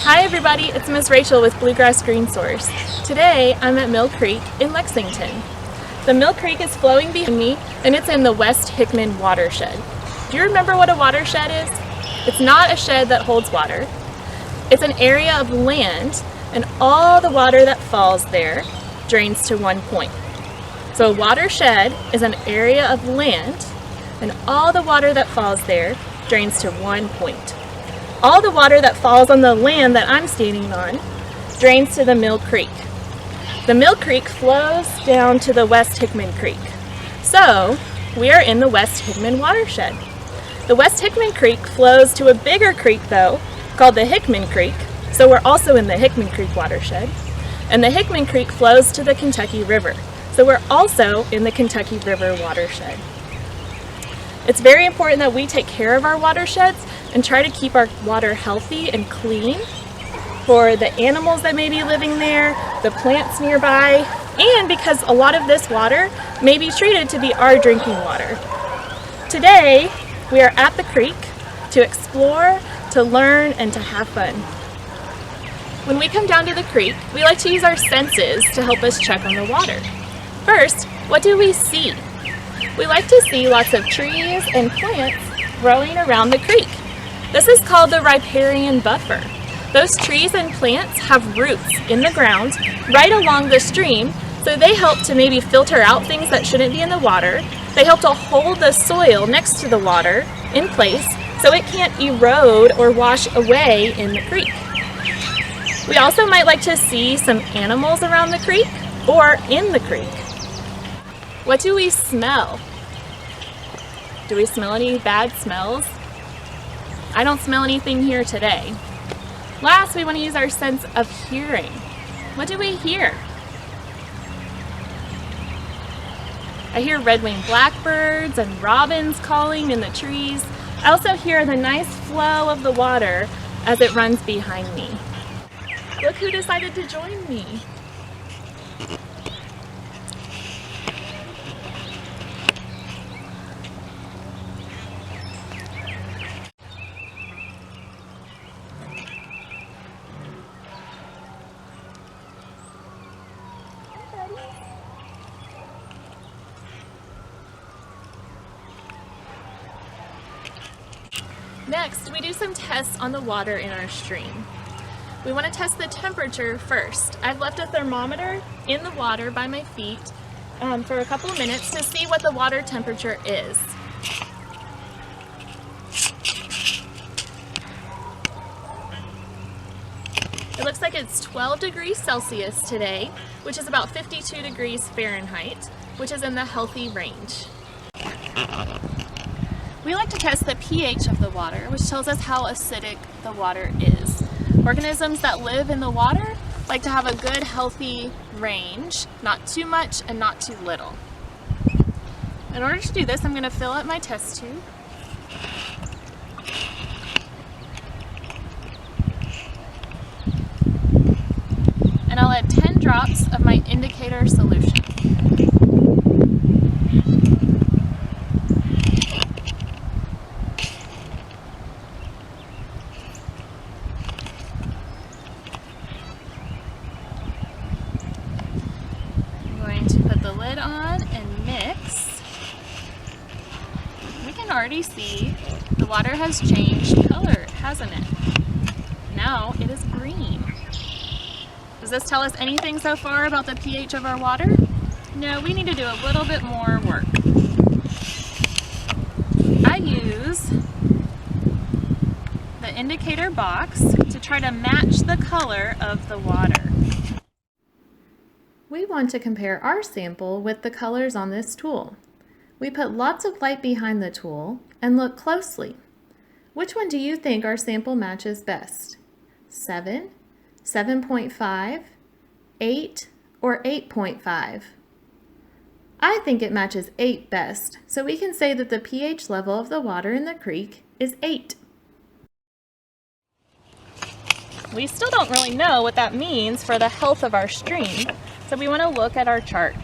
Hi everybody, it's Miss Rachel with Bluegrass Green Source. Today I'm at Mill Creek in Lexington. The Mill Creek is flowing behind me and it's in the West Hickman watershed. Do you remember what a watershed is? It's not a shed that holds water. It's an area of land and all the water that falls there drains to one point. So a watershed is an area of land and all the water that falls there drains to one point. All the water that falls on the land that I'm standing on drains to the Mill Creek. The Mill Creek flows down to the West Hickman Creek. So we are in the West Hickman watershed. The West Hickman Creek flows to a bigger creek though, called the Hickman Creek. So we're also in the Hickman Creek watershed. And the Hickman Creek flows to the Kentucky River. So we're also in the Kentucky River watershed. It's very important that we take care of our watersheds and try to keep our water healthy and clean for the animals that may be living there, the plants nearby, and because a lot of this water may be treated to be our drinking water. Today, we are at the creek to explore, to learn, and to have fun. When we come down to the creek, we like to use our senses to help us check on the water. First, what do we see? We like to see lots of trees and plants growing around the creek. This is called the riparian buffer. Those trees and plants have roots in the ground right along the stream, so they help to maybe filter out things that shouldn't be in the water. They help to hold the soil next to the water in place so it can't erode or wash away in the creek. We also might like to see some animals around the creek or in the creek. What do we smell? Do we smell any bad smells? I don't smell anything here today. Last, we want to use our sense of hearing. What do we hear? I hear red-winged blackbirds and robins calling in the trees. I also hear the nice flow of the water as it runs behind me. Look who decided to join me. Next, we do some tests on the water in our stream. We want to test the temperature first. I've left a thermometer in the water by my feet for a couple of minutes to see what the water temperature is. It looks like it's 12 degrees Celsius today, which is about 52 degrees Fahrenheit, which is in the healthy range. We like to test the pH of the water, which tells us how acidic the water is. Organisms that live in the water like to have a good healthy range, not too much and not too little. In order to do this, I'm going to fill up my test tube. And I'll add 10 drops of my indicator solution. The lid on and mix. We can already see the water has changed color, hasn't it? Now it is green. Does this tell us anything so far about the pH of our water? No, we need to do a little bit more work. I use the indicator box to try to match the color of the water. We want to compare our sample with the colors on this tool. We put lots of light behind the tool and look closely. Which one do you think our sample matches best? 7, 7.5, 8, or 8.5? I think it matches 8 best, so we can say that the pH level of the water in the creek is 8. We still don't really know what that means for the health of our stream. So we want to look at our chart.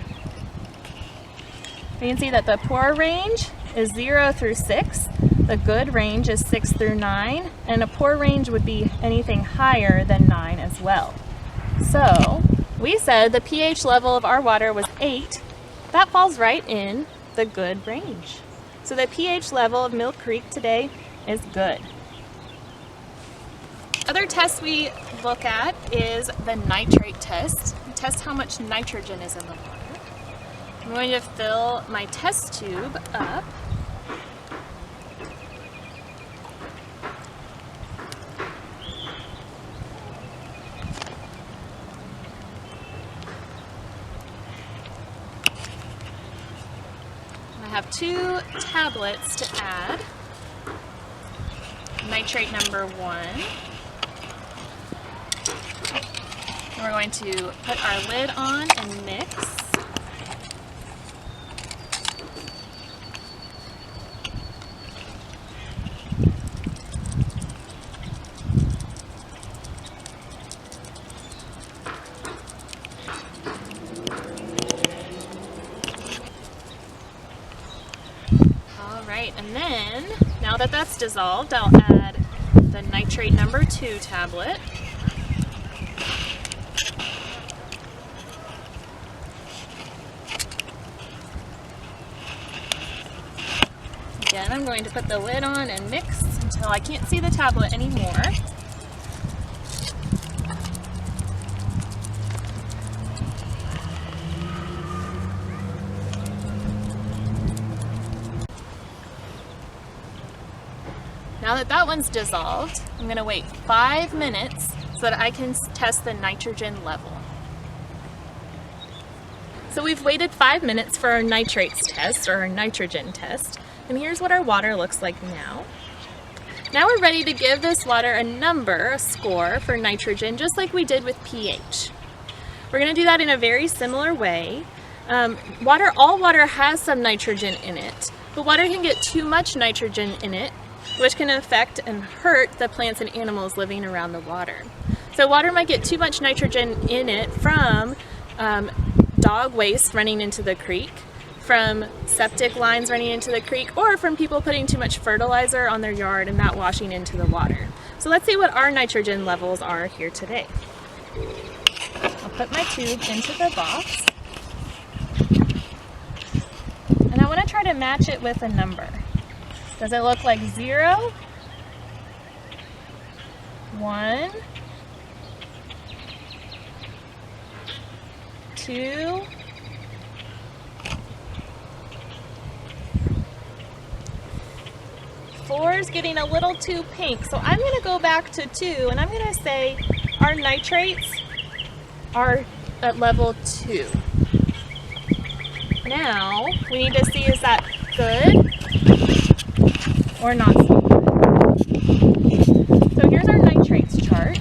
We can see that the poor range is 0 through 6, The good range is 6 through 9, and a poor range would be anything higher than 9 as well. So we said the pH level of our water was 8. That falls right in the good range. So the pH level of Mill Creek today is good. Other tests we look at is the nitrate test. We test how much nitrogen is in the water. I'm going to fill my test tube up. I have 2 tablets to add. Nitrate number 1. And we're going to put our lid on and mix. Alright, and then, now that that's dissolved, I'll add the nitrate number 2 tablet. Again, I'm going to put the lid on and mix until I can't see the tablet anymore. Now that that one's dissolved, I'm going to wait 5 minutes so that I can test the nitrogen level. So we've waited 5 minutes for our nitrates test, or our nitrogen test, and here's what our water looks like now. Now we're ready to give this water a number, a score for nitrogen, just like we did with pH. We're going to do that in a very similar way. All water has some nitrogen in it, but water can get too much nitrogen in it, which can affect and hurt the plants and animals living around the water. So water might get too much nitrogen in it from dog waste running into the creek, from septic lines running into the creek, or from people putting too much fertilizer on their yard and that washing into the water. So let's see what our nitrogen levels are here today. I'll put my tube into the box, and I want to try to match it with a number. Does it look like 0, 1, 2, 4 is getting a little too pink, so I'm going to go back to 2, and I'm going to say our nitrates are at level 2. Now, we need to see, is that good or not so good? So here's our nitrates chart.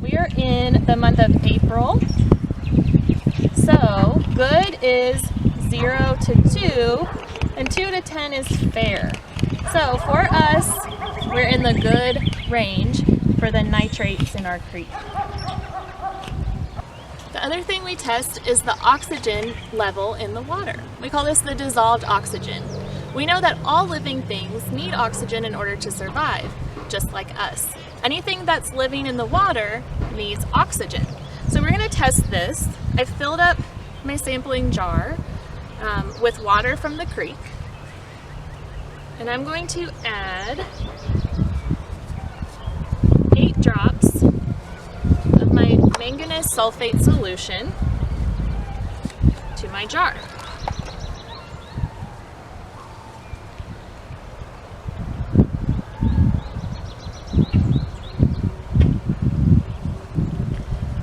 We are in the month of April. So good is 0 to 2, and 2 to 10 is fair. So for us, we're in the good range for the nitrates in our creek. The other thing we test is the oxygen level in the water. We call this the dissolved oxygen. We know that all living things need oxygen in order to survive, just like us. Anything that's living in the water needs oxygen. So we're going to test this. I filled up my sampling jar with water from the creek, and I'm going to add 8 drops of my manganese sulfate solution to my jar.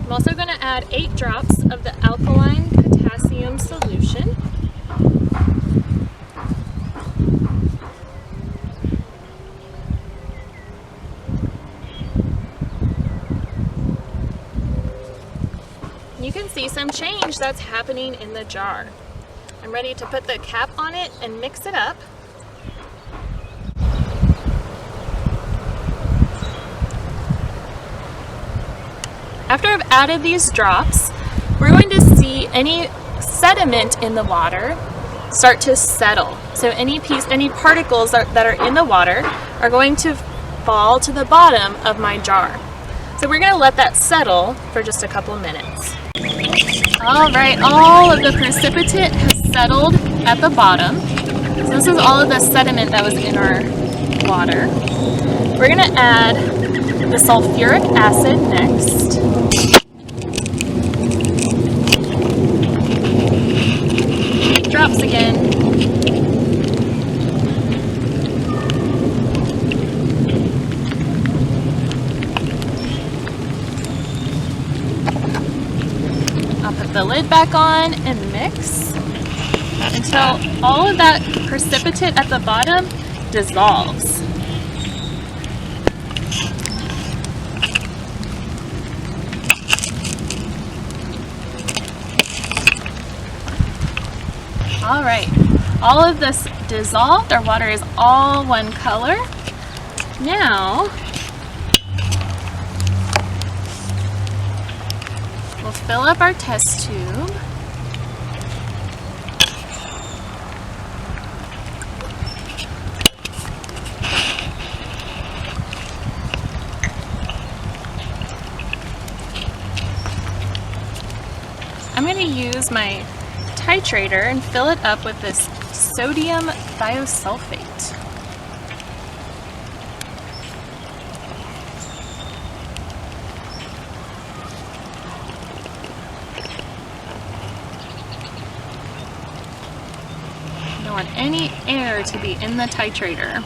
I'm also going to add 8 drops of the alkaline potassium solution. You can see some change that's happening in the jar. I'm ready to put the cap on it and mix it up. After I've added these drops, we're going to see any sediment in the water. start to settle. So any particles that are in the water are going to fall to the bottom of my jar. So we're going to let that settle for just a couple of minutes. All right, all of the precipitate has settled at the bottom. So this is all of the sediment that was in our water. We're going to add the sulfuric acid next. Drops again. I'll put the lid back on and mix until all of that precipitate at the bottom dissolves. All right, all of this dissolved. Our water is all one color. Now, we'll fill up our test tube. I'm going to use my titrator and fill it up with this sodium thiosulfate. I don't want any air to be in the titrator.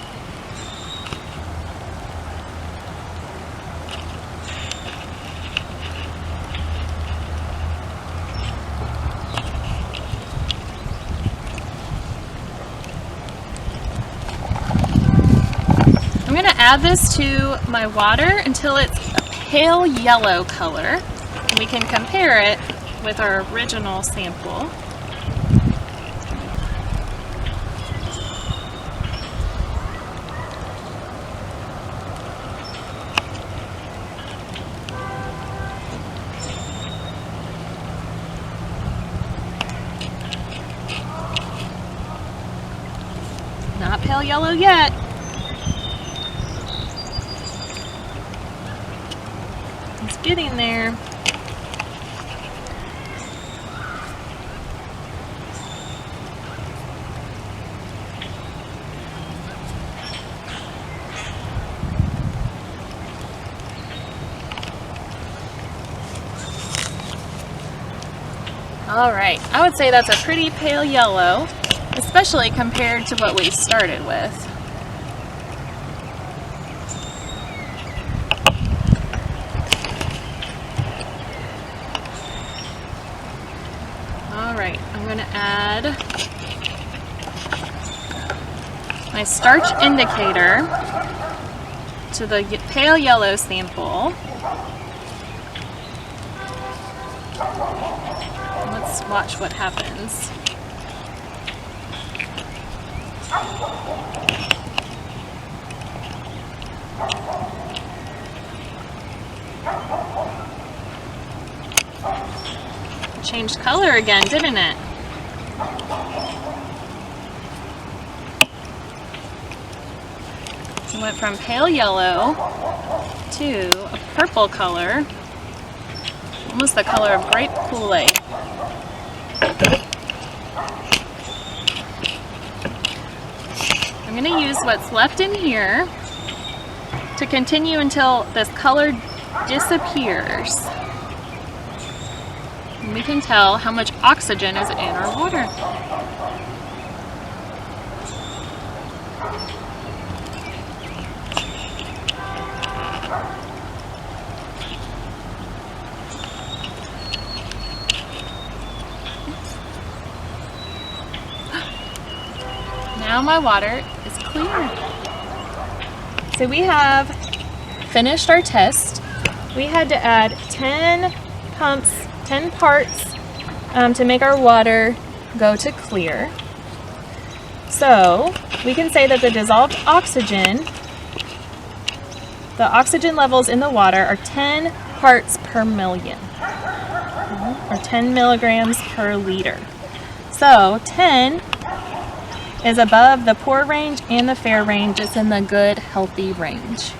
I'm going to add this to my water until it's a pale yellow color. And we can compare it with our original sample. Not pale yellow yet. It's getting there. All right, I would say that's a pretty pale yellow, especially compared to what we started with. All right, I'm going to add my starch indicator to the pale yellow sample. Let's watch what happens. Changed color again, didn't it? It went from pale yellow to a purple color, almost the color of grape Kool-Aid. I'm going to use what's left in here to continue until this color disappears. And we can tell how much oxygen is in our water. Now my water is clear. So we have finished our test. We had to add 10 parts to make our water go to clear. So we can say that the dissolved oxygen, the oxygen levels in the water are 10 parts per million, or 10 milligrams per liter. So 10 is above the poor range and the fair range. It's in the good, healthy range.